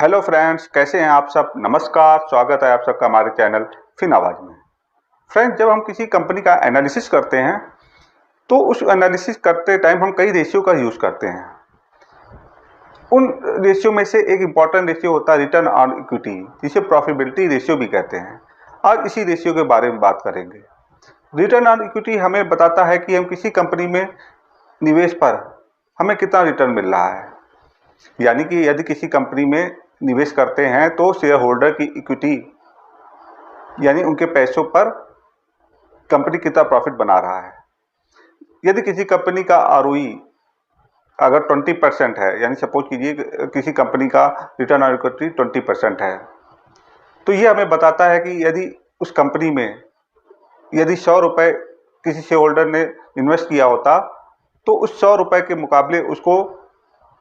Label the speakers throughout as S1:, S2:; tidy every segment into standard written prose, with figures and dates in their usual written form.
S1: Hello friends, कैसे हैं आप सब। नमस्कार, स्वागत है आप सबका हमारे चैनल फिन आवाज में। फ्रेंड्स, जब हम किसी कंपनी का एनालिसिस करते हैं तो उस एनालिसिस करते टाइम हम कई रेशियो का यूज़ करते हैं। उन रेशियो में से एक इम्पॉर्टेंट रेशियो होता है रिटर्न ऑन इक्विटी, जिसे प्रॉफिटेबिलिटी रेशियो भी कहते हैं। आज इसी रेशियो के बारे में बात करेंगे। रिटर्न ऑन इक्विटी हमें बताता है कि हम किसी कंपनी में निवेश पर हमें कितना रिटर्न मिल रहा है। यानी कि यदि किसी कंपनी में निवेश करते हैं तो शेयर होल्डर की इक्विटी यानी उनके पैसों पर कंपनी कितना प्रॉफिट बना रहा है। यदि किसी कंपनी का आरओई अगर 20% है, यानी सपोज कीजिए किसी कंपनी का रिटर्न ऑन इक्विटी 20% है, तो ये हमें बताता है कि यदि उस कंपनी में यदि 100 रुपये किसी शेयर होल्डर ने इन्वेस्ट किया होता तो उस 100 रुपये के मुकाबले उसको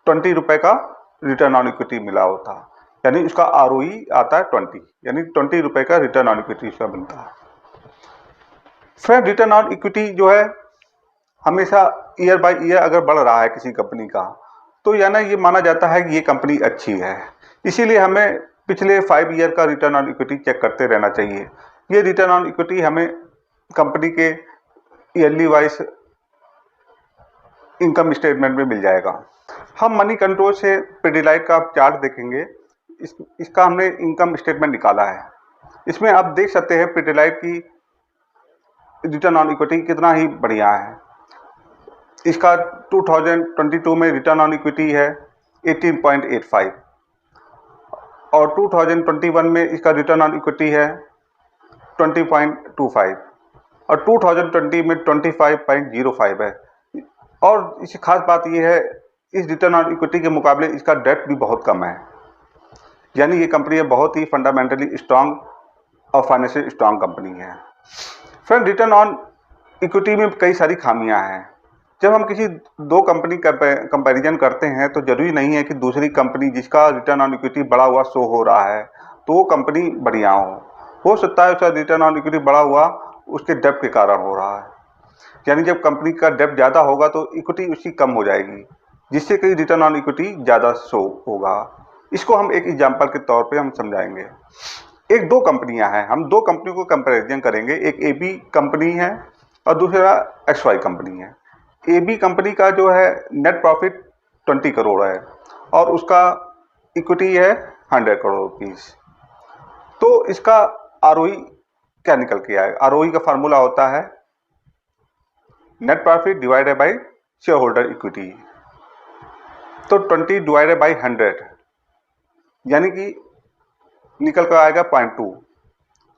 S1: 20 रुपये का रिटर्न ऑन इक्विटी मिला होता। यानी उसका आरओई आता है 20, यानी 20 रुपये का रिटर्न ऑन इक्विटी उसका मिलता है। फ्रेंड, रिटर्न ऑन इक्विटी जो है हमेशा ईयर बाय ईयर अगर बढ़ रहा है किसी कंपनी का, तो यानी ये माना जाता है कि ये कंपनी अच्छी है। इसीलिए हमें पिछले 5 ईयर का रिटर्न ऑन इक्विटी चेक करते रहना चाहिए। ये रिटर्न ऑन इक्विटी हमें कंपनी के ईयरली वाइज इनकम स्टेटमेंट में मिल जाएगा। हम मनी कंट्रोल से पिडिलाइट का चार्ट देखेंगे। इसका हमने इनकम स्टेटमेंट निकाला है। इसमें आप देख सकते हैं पिडिलाइट की रिटर्न ऑन इक्विटी कितना ही बढ़िया है। इसका 2022 में रिटर्न ऑन इक्विटी है 18.85 और 2021 में इसका रिटर्न ऑन इक्विटी है 20.25 और 2020 में 25.05 है। और इसकी खास बात यह है, इस रिटर्न ऑन इक्विटी के मुकाबले इसका डेट भी बहुत कम है। यानी ये कंपनी बहुत ही फंडामेंटली स्ट्रांग और फाइनेंशियल स्ट्रांग कंपनी है। फ्रेंड, रिटर्न ऑन इक्विटी में कई सारी खामियां हैं। जब हम किसी दो कंपनी कंपैरिजन करते हैं तो जरूरी नहीं है कि दूसरी कंपनी जिसका रिटर्न ऑन इक्विटी बढ़ा हुआ शो हो रहा है तो वो कंपनी बढ़िया हो सकता है उसका रिटर्न ऑन इक्विटी बढ़ा हुआ उसके डेब्ट के कारण हो रहा है। यानी जब कंपनी का डेब्ट ज़्यादा होगा तो इक्विटी उसकी कम हो जाएगी, जिससे कि रिटर्न ऑन इक्विटी ज़्यादा शो होगा। इसको हम एक एग्जांपल के तौर पे हम समझाएंगे। एक दो कंपनियां हैं, हम दो कंपनियों को कंपैरिजन करेंगे। एक एबी कंपनी है और दूसरा एक्सवाई कंपनी है। एबी कंपनी का जो है नेट प्रॉफिट 20 करोड़ है और उसका इक्विटी है 100 करोड़ रुपीस। तो इसका आरओई क्या निकल के आएगा? आरओई का फार्मूला होता है net profit divided by share holder equity. तो 20 डिवाइडेड बाय 100 यानी कि निकल कर आएगा 0.2,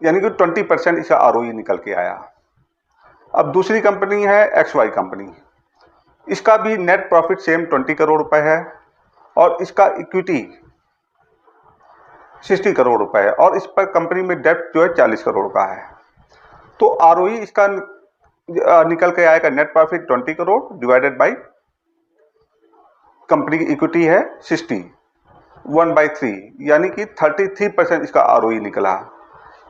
S1: यानी कि 20% इसका आरओई निकल के आया। अब दूसरी कंपनी है एक्सवाई कंपनी। इसका भी नेट प्रॉफिट सेम 20 करोड़ रुपए है और इसका इक्विटी 60 करोड़ रुपए है और इस पर कंपनी में डेब्ट जो है 40 करोड़ का है। तो आरओई इसका निकल के आएगा net profit 20 crore divided by company की इक्विटी है 60, 1/3, यानी कि 33% इसका आरओई निकला।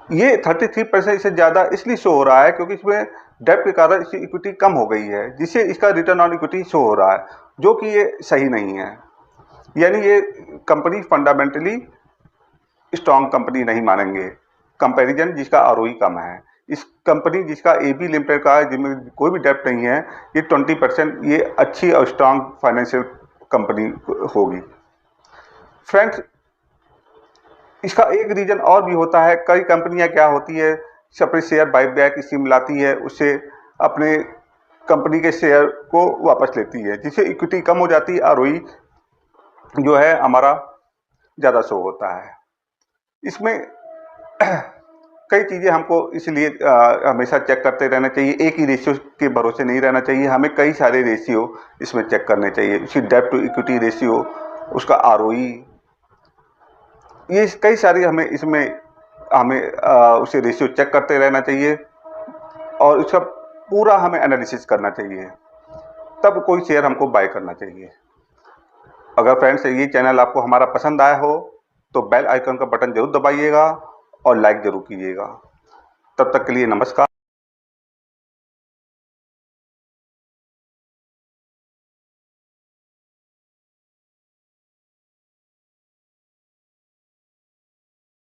S1: ये 33% इससे ज़्यादा इसलिए शो हो रहा है क्योंकि इसमें डेब्ट के कारण इसकी इक्विटी कम हो गई है, जिससे इसका रिटर्न ऑन इक्विटी शो हो रहा है, जो कि ये सही नहीं है। यानी ये कंपनी फंडामेंटली स्ट्रांग कंपनी नहीं मानेंगे कंपैरिजन जिसका आरओई कम है। इस कंपनी जिसका एबी लिमिटेड का है, जिसमें कोई भी डेब्ट नहीं है, ये 20% ये अच्छी और स्ट्रांग फाइनेंशियल कंपनी होगी। फ्रेंड्स, इसका एक रीजन और भी होता है। कई कंपनियां क्या होती है, अपने शेयर बाईबैक स्कीम लाती है, उससे अपने कंपनी के शेयर को वापस लेती है, जिससे इक्विटी कम हो जाती है, आरओई जो है हमारा ज़्यादा शो होता है। इसमें कई चीज़ें हमको इसलिए हमेशा चेक करते रहना चाहिए। एक ही रेशियो के भरोसे नहीं रहना चाहिए, हमें कई सारे रेशियो इसमें चेक करने चाहिए। उसकी डेब्ट टू इक्विटी रेशियो, उसका आरओई, ये कई सारी हमें उसे रेशियो चेक करते रहना चाहिए और उसका पूरा हमें एनालिसिस करना चाहिए, तब कोई शेयर हमको बाय करना चाहिए। अगर फ्रेंड्स ये चैनल आपको हमारा पसंद आया हो तो बेल आइकन का बटन जरूर दबाइएगा और लाइक जरूर कीजिएगा। तब तक के लिए नमस्कार।